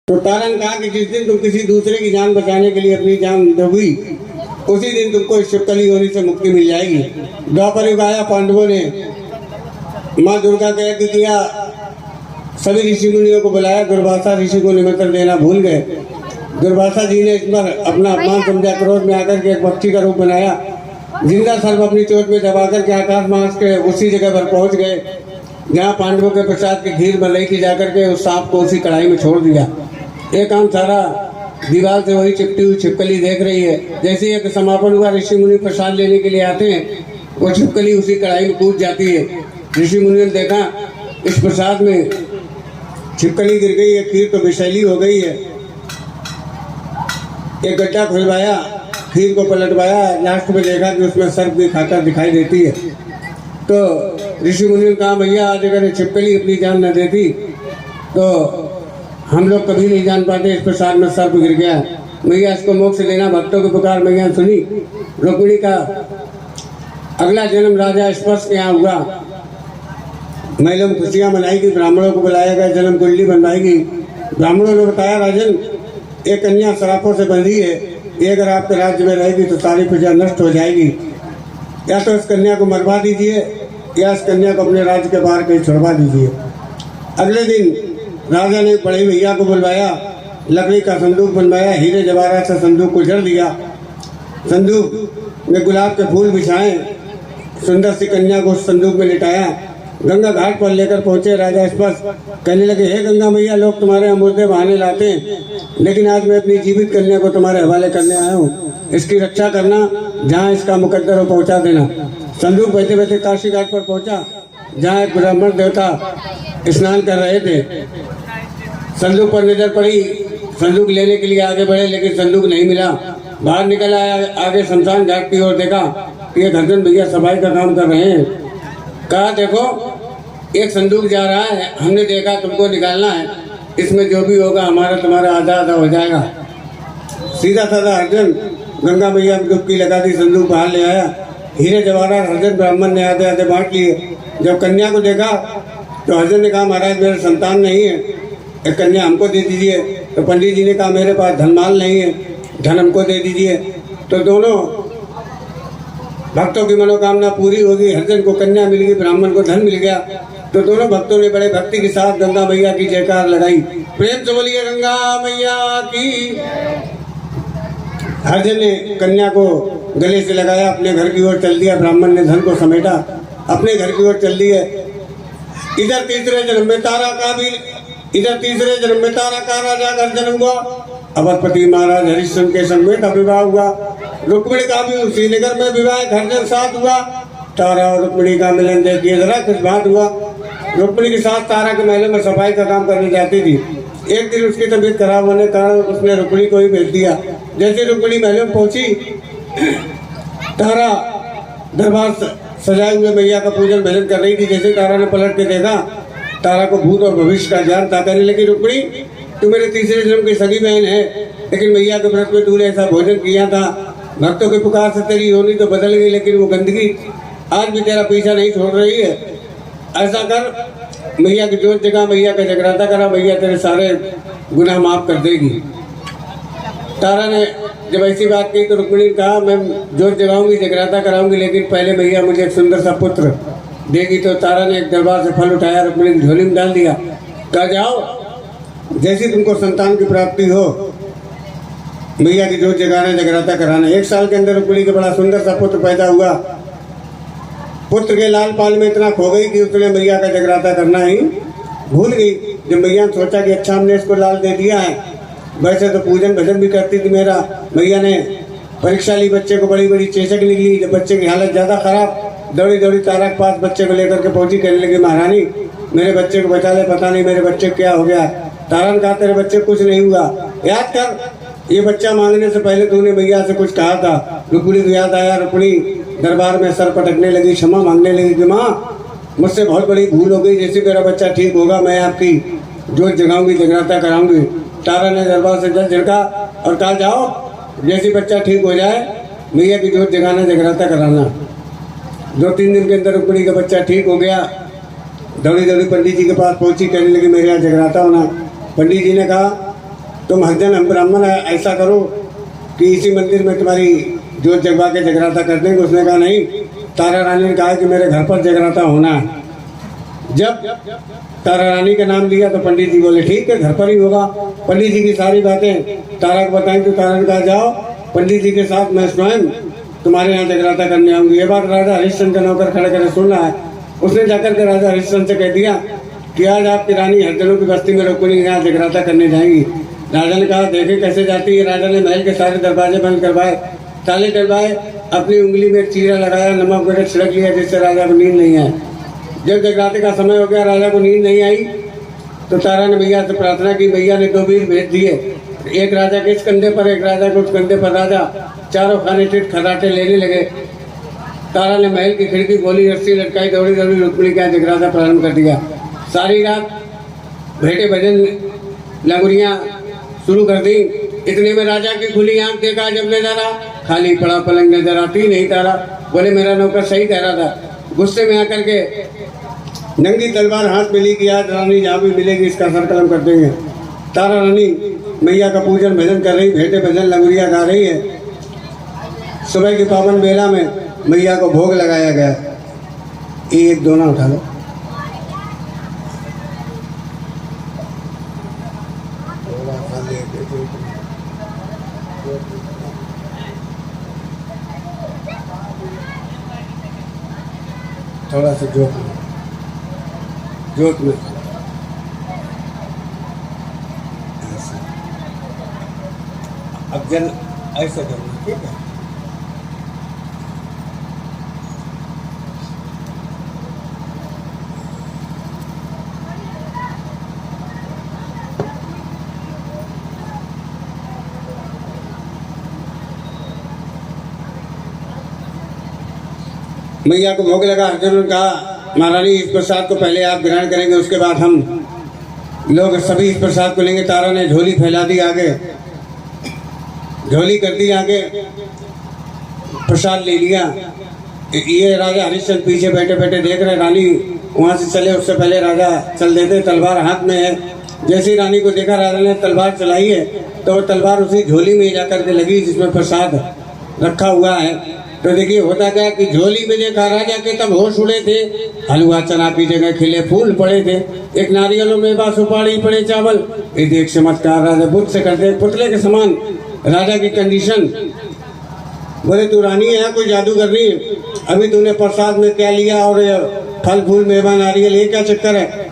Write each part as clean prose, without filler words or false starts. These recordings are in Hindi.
तो तारा ने कहा कि जिस दिन तुम किसी दूसरे की जान बचाने के लिए अपनी जान दोगी उसी दिन तुमको इस शिवकली होने से मुक्ति मिल जाएगी। द्वापर युग आया, पांडवों ने माँ दुर्गा का यज्ञ किया, सभी ऋषि मुनियों को बुलाया। दुर्वासा ऋषि को निमंत्रण देना भूल गए। दुर्वासा जी ने इस पर अपना अपमान समझा, क्रोध में आकर के एक पक्षी का रूप बनाया, जिंदा सर्प अपनी चोट में दबा कर के आकाश मार्ग के उसी जगह पर पहुंच गए जहाँ पांडवों के प्रसाद की खीर बन रही थी। जाकर के उस सांप को उसी कढ़ाई में छोड़ दिया। एक आम सारा दीवार से वही चिपटी हुई छिपकली देख रही है। जैसे एक समापन हुआ, ऋषि मुनि प्रसाद लेने के लिए आते हैं, वो छिपकली उसी कढ़ाई में कूद जाती है। ऋषि मुनि ने देखा इस प्रसाद में छिपकली गिर गई है, खीर तो विषैली हो गई है। एक गड्ढा खुलवाया, खीर को पलटवाया, लास्ट में देखा कि उसमें सर्प भी खाकर दिखाई देती है। तो ऋषि मुनि ने कहा, भैया आज अगर छिपकली अपनी जान न देती तो हम लोग कभी नहीं जान पाते इस प्रसाद में सर्प गिर गया। मैया इसको मोक्ष देना। भक्तों की पुकार मैया सुनी। रुक्मिणी का अगला जन्म राजा स्पर्श के यहाँ हुआ। महिला में खुशियाँ मनाएगी, ब्राह्मणों को बुलाया गया, जन्म कुंडली बनवाएगी। ब्राह्मणों ने बताया, राजन एक कन्या श्रापों से बंधी है, ये अगर आपके राज्य में रहेगी तो सारी प्रजा नष्ट हो जाएगी। या तो इस कन्या को मरवा दीजिए या इस कन्या को अपने राज्य के बाहर कहीं छुड़वा दीजिए। अगले दिन राजा ने बड़े भैया को बुलवाया, लकड़ी का संदूक बनवाया, हीरे जवाहरात से संदूक को जड़ दिया। संदूक में गुलाब के फूल बिछाए, सुंदर सी कन्या को उस संदूक में लिटाया। गंगा घाट पर लेकर पहुंचे राजा स्पर्श। कहने लगे, हे गंगा मैया, लोग तुम्हारे मुर्दे बहाने लाते हैं, लेकिन आज मैं अपनी जीवित कन्या को तुम्हारे हवाले करने आया हूँ। इसकी रक्षा करना, जहाँ इसका मुकद्दर हो पहुँचा देना। संदूक बैठे बैठे काशी घाट पर पहुँचा, जहाँ एक ब्राह्मण देवता स्नान कर रहे थे। संदूक पर नजर पड़ी, संदूक लेने के लिए आगे बढ़े, लेकिन संदूक नहीं मिला। बाहर निकल आया, आगे शमशान घाट की ओर देखा कि ये दर्जन भैया सफाई का काम कर रहे हैं। कहा, देखो एक संदूक जा रहा है, हमने देखा तुमको निकालना है, इसमें जो भी होगा हमारा तुम्हारा आधा आधा हो जाएगा। सीधा साधा अर्जुन गंगा मैया में डुबकी लगा दी, संदूक बाहर ले आया। हीरे जवाहरात अर्जुन ब्राह्मण ने आधे आधे बांट लिए। जब कन्या को देखा तो अर्जुन ने कहा, महाराज मेरे संतान नहीं है, एक कन्या हमको दे दीजिए। तो पंडित जी ने कहा, मेरे पास धनमाल नहीं है, धन हमको दे दीजिए। तो दोनों भक्तों की मनोकामना पूरी होगी। अर्जुन को कन्या मिल गई, ब्राह्मण को धन मिल गया। तो दोनों भक्तों ने बड़े भक्ति के साथ गंगा मैया की जयकार लगाई। प्रेम से बोलिए गंगा मैया की। अर्जुन ने कन्या को गले से लगाया, अपने घर की ओर चल दिया। ब्राह्मण ने धन को समेटा, अपने घर की ओर चल दिए। इधर तीसरे जन्म में तारा का राजा का जन्म हुआ। अवधपति महाराज हरिश्चंद्र के संग में विवाह हुआ। रुक्मिणी का भी उसी नगर में विवाह घर साथ हुआ। तारा और रुक्मिणी का मिलन देखिए जरा, कुछ बात हुआ। रुक्मिणी के साथ तारा के महल में सफाई का काम करने जाती थी। एक दिन उसकी तबीयत खराब होने के कारण उसने रुक्मिणी को ही भेज दिया। जैसे रुक्मिणी महल में पहुंची, तारा दरबार सजाए हुए मैया का पूजन भजन कर रही थी। जैसे तारा ने पलट के देखा, तारा को भूत और भविष्य का ज्ञान था। कहने लगी, रुक्मिणी तू मेरे तीसरे जन्म की सगी बहन है, लेकिन मैया के व्रत में तूने ऐसा भोजन किया था। भक्तों की पुकार से तेरी योनि तो बदल गई, लेकिन वो गंदगी आज भी तेरा पीछा नहीं छोड़ रही है। ऐसा कर, मैया की जोत जगा, मैया का जगराता करा, मैया तेरे सारे गुनाह माफ कर देगी। तारा ने जब ऐसी बात कही तो रुक्मिणी ने कहा, मैं जोत जगाऊंगी, जगराता कराऊंगी, लेकिन पहले मैया मुझे एक सुंदर सा पुत्र देगी। तो तारा ने एक दरबार से फल उठाया, रुक्मिणी की झोली में डाल दिया। कहा, जाओ जैसी तुमको संतान की प्राप्ति हो, मैया की जोत जगाना, जगराता कराना। 1 साल के अंदर रुक्मिणी का बड़ा सुंदर सा पुत्र पैदा हुआ। पुत्र के लाल पाल में इतना खो गई कि उसने मैया का जगराता करना ही भूल गई। जब मैया ने सोचा कि अच्छा हमने इसको लाल दे दिया है, वैसे तो पूजन भजन भी करती थी मेरा। मैया ने परीक्षा ली, बच्चे को बड़ी बड़ी चेचक निकली। जब बच्चे की हालत ज़्यादा खराब, दौड़ी दौड़ी तारा के पास बच्चे को लेकर के पहुंची। कहने लगी, महारानी मेरे बच्चे को बचा ले, पता नहीं मेरे बच्चे को क्या हो गया। तारा ने कहा, तेरे बच्चे कुछ नहीं हुआ, याद कर ये बच्चा मांगने से पहले तूने मैया से कुछ कहा था। रुक्मिणी को याद आया। रुक्मिणी दरबार में सर पटकने लगी, क्षमा मांगने लगी कि माँ मुझसे बहुत बड़ी भूल हो गई, जैसे मेरा बच्चा ठीक होगा मैं आपकी जोत जगाऊंगी, जगराता कराऊंगी। तारा ने दरबार से जल झड़का और कहा, जाओ जैसे बच्चा ठीक हो जाए मैया की जोत जगाना, जगराता कराना। 2-3 दिन के अंदर रुक्मिणी का बच्चा ठीक हो गया। दौड़ी दौड़ी पंडित जी के पास पहुंची, कहने लगी मेरे यहाँ जगराता होना। पंडित जी ने कहा, तुम हरिजन ब्राह्मण ऐसा करो कि इसी मंदिर में तुम्हारी जोत जगवा के जगराता कर देंगे। उसने कहा नहीं, तारा रानी ने कहा कि मेरे घर पर जगराता होना है। जब तारा रानी का नाम लिया तो पंडित जी बोले ठीक है, घर पर ही होगा। पंडित जी की सारी बातें तारा को बताएं तो तारा ने कहा जाओ पंडित जी के साथ मैं स्वयं तुम्हारे यहाँ जगराता करने आऊँगी। ये बात राजा हरिश्चंद्र का नौकर खड़े खड़े सुन रहा है। उसने जाकर के राजा हरिश्चंद्र से कह दिया कि आज आपकी रानी हरिजनों की बस्ती में रुकनी यहाँ जगराता करने जाएंगी। राजा ने कहा देखे कैसे जाती है। राजा ने महल के सारे दरवाजे बंद करवाए, ताले डलवाए, अपनी उंगली में चीरा लगाया, नमक वगैरह छिड़क लिया जिससे राजा को नींद नहीं आए। जब जगराते का समय हो गया, राजा को नींद नहीं आई तो तारा ने मैया से प्रार्थना की। मैया ने 2 वीर भेज दिए, एक राजा के इस कंधे पर, एक राजा के उस कंधे पर। राजा चारों खाने चिट खराटे लेने लगे। तारा ने महल की खिड़की खोली, रस्सी लटकाई, दौड़ी दौड़ी रुक्मिणी का जगराता प्रारंभ कर दिया। सारी रात भेटे भजन लंगुरियाँ शुरू कर दी। इतने में राजा की खुली आंख देखा जब नजारा, खाली पड़ा पलंग नजर आती नहीं। तारा बोले मेरा नौकर सही कह रहा था। गुस्से में आकर के नंगी तलवार हाथ में ली कि आज रानी जहाँ भी मिलेगी इसका सर कलम कर देंगे। तारा रानी मैया का पूजन भजन कर रही, भेटे भजन लंगुरिया गा रही है। सुबह की पावन बेला में मैया को भोग लगाया गया। एक दोना उठा लो। थोड़ा सा जोत में ऐसे। अब जन ऐसे करना, ठीक है। मैया को भोग लगा। अर्जुन ने कहा महारानी इस प्रसाद को पहले आप ग्रहण करेंगे, उसके बाद हम लोग सभी इस प्रसाद को लेंगे। तारा ने झोली फैला दी आगे, झोली कर दी आगे, प्रसाद ले लिया। ये राजा हरिश्चंद्र पीछे बैठे बैठे देख रहे। रानी वहाँ से चले उससे पहले राजा चल देते, तलवार हाथ में है। जैसे ही रानी को देखा राजा ने तलवार चलाई है तो वो तलवार उसी झोली में जाकर के लगी जिसमें प्रसाद रखा हुआ है। तो देखिए होता क्या कि झोली में देखा राजा के तब होश उड़े थे। हलवा चना की जगह खिले फूल पड़े थे, एक नारियलों में बा सुपारी पड़े चावल। ये देख चमत्कार राजा बुद्ध से करते, पुतले के समान राजा की कंडीशन। बोले तू रानी है कोई जादू कर रही है? अभी तूने प्रसाद में क्या लिया और फल फूल मेवा नारियल, ये क्या चक्कर है?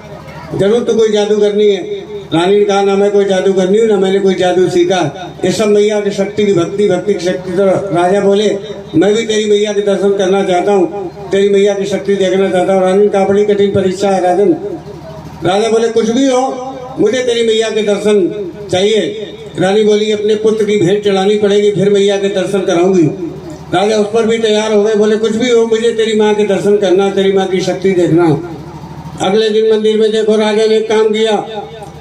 जरूर तो कोई जादू करनी है। रानी ने कहा ना मैं कोई जादू करनी हूँ ना मैंने कोई जादू सीखा। ये सब मैया की शक्ति की भक्ति की शक्ति। तो राजा बोले मैं भी तेरी मैया के दर्शन करना चाहता हूँ, तेरी मैया की शक्ति देखना चाहता हूँ। रानी का बड़ी कठिन परीक्षा है राजन। राजा बोले कुछ भी हो मुझे तेरी मैया के दर्शन चाहिए। रानी बोली अपने पुत्र की भेंट चढ़ानी पड़ेगी फिर मैया के दर्शन कराऊंगी। राजा उस पर भी तैयार हो गए। बोले कुछ भी हो मुझे तेरी माँ के दर्शन करना, तेरी माँ की शक्ति देखना। अगले दिन मंदिर में देखो राजा ने एक काम किया,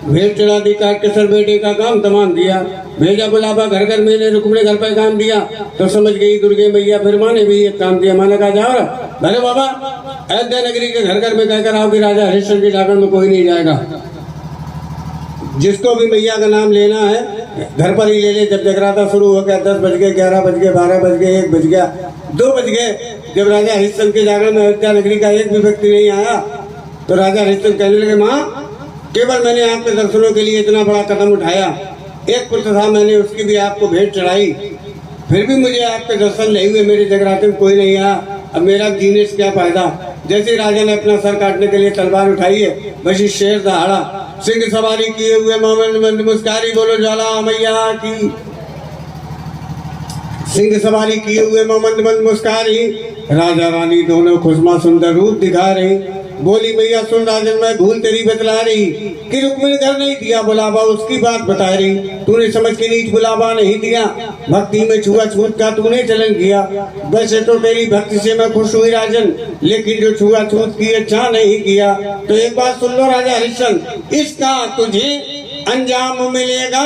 भेंट चढ़ा दी, काट के सर बेटे का काम तमाम दिया। भेजा बुलावा घर घर, मैंने रुकने घर पर काम दिया तो समझ गई दुर्गे मैया। फिर माँ ने भी एक काम दिया। माँ ने कहा जाओ भले बाबा अयोध्या नगरी के घर घर में कहकर आओ कि राजा हरिश्चंद्र के जागरण में कोई नहीं जाएगा। जिसको भी मैया का नाम लेना है घर पर ही ले ले। जब जगराता शुरू हो गया 10 बज गए, 11 बज गए, 12 बज गए, 1 बज गया, 2 बज गए। जब राजा हरिश्चंद्र के जागरण में अयोध्या नगरी का एक भी व्यक्ति नहीं आया तो राजा हरिश्चंद्र कहने लगे माँ केवल मैंने आपके दर्शनों के लिए इतना बड़ा कदम उठाया। एक पुत्र था मैंने उसकी भी आपको भेंट चढ़ाई, फिर भी मुझे आपके दर्शन नहीं हुए, मेरे जगराते में कोई नहीं आया। अब मेरा जीने से क्या फायदा? जैसे राजा ने अपना सर काटने के लिए तलवार उठाई है वैसे शेर दहाड़ा, सिंह सवारी किए हुए मोमन मंद मुस्कारी, बोलो ज्वाला मैया की। सिंह सवारी किए हुए मोमन मंद मुस्कारी, राजा रानी दोनों खुशमा सुंदर रूप दिखा रही। बोली मैया सुन राजन मैं भूल तेरी बतला रही कि रुक्मिणी घर नहीं दिया बुलावा, उसकी बात बता रही। तूने समझ के नीच बुलावा नहीं दिया, भक्ति में छुआछूत का तूने चलन किया। वैसे तो तेरी भक्ति से मैं खुश हुई राजन, लेकिन जो छुआछूत की अच्छा नहीं किया। तो एक बात सुन लो राजा हरिश्चंद्र, इसका तुझे अंजाम मिलेगा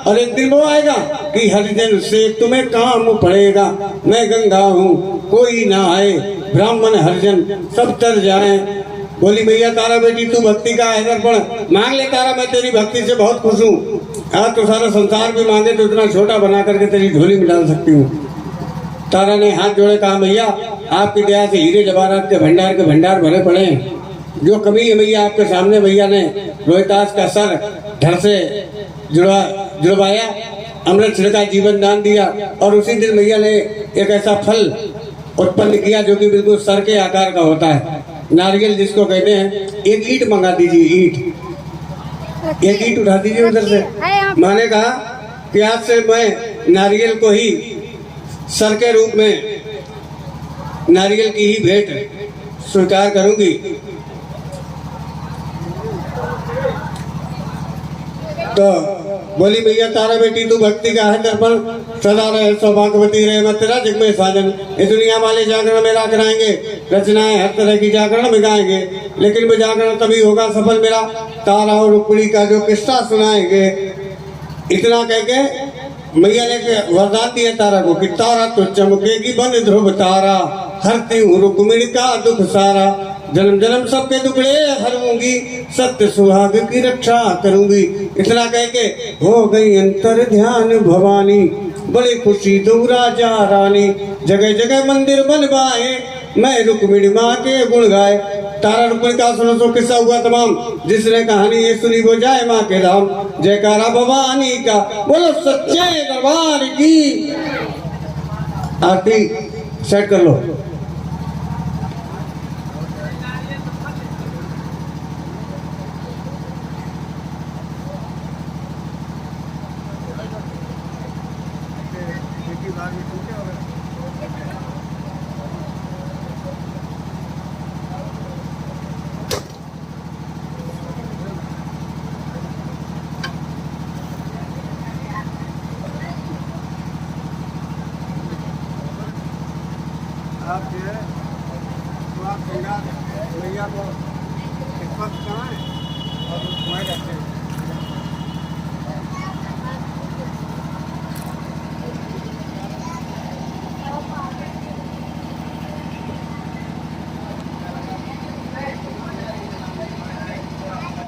और एक दिन वो आएगा कि हरिजन से तुम्हें काम पड़ेगा। मैं गंगा हूँ कोई ना आए, ब्राह्मण हरिजन सब तर जाए। बोली भैया तारा बेटी तू भक्ति का है दर्पण, मांग ले तारा, मैं तेरी भक्ति से बहुत खुश हूँ। आज तो सारा संसार भी मांगे तो इतना छोटा बना करके तेरी झोली में डाल सकती हूँ। तारा ने हाथ जोड़े कहा भैया आपकी दया से हीरे जवाहरात के भंडार भरे पड़े हैं। जो कमी है भैया आपके सामने, भैया ने रोहितास का सर धड़ से जुड़वाया, अमृत छिड़का, जीवन दान दिया और उसी दिन भैया ने एक ऐसा फल उत्पन्न किया जो कि बिल्कुल सर के आकार का होता है, नारियल जिसको कहते हैं। एक ईंट मंगा दीजिए, एक ईंट उठा दीजिए उधर से। मैंने कहा कि आज से मैं नारियल को ही सर के रूप में, नारियल की ही भेंट स्वीकार करूंगी। तो बोली भैया तारा बेटी तू भक्ति का है दर्पण, सदा रहे सौभाग्यवती रहे, मत तेरा जग में साजन। इस दुनिया वाले जागरण मेरा कराएंगे, रचनाएं हर तरह की जागरण में गाएंगे, लेकिन वो जागरण तभी होगा सफल मेरा, तारा और रुक्मिणी का जो किस्सा सुनाएंगे। इतना कह के मैया ने वरदान दिया तारा को कि तारा तो चमकेगी बन ध्रुव तारा, हरती हूँ रुक्मिणी का दुख सारा, जन्म जन्म सबके दुखड़े हरूंगी, सत्य सुहाग की रक्षा करूंगी। इतना कह के हो गई अंतर ध्यान भवानी, बड़ी खुशी दो राजा रानी, जगह जगह मंदिर बनवाए, मैं रुक्मिणी माँ के गुण गाए। तारा रुक्मिणी का सुनो तो किस्सा हुआ तमाम, जिसने कहानी ये सुनी वो जाए माँ के धाम। जयकारा भवानी का, बोलो सच्चे दरबार की। आरती सेट कर लो। आप जो है तो आप गंगा मैया को इस वक्त कहाँ है और घुमाए जाते हैं।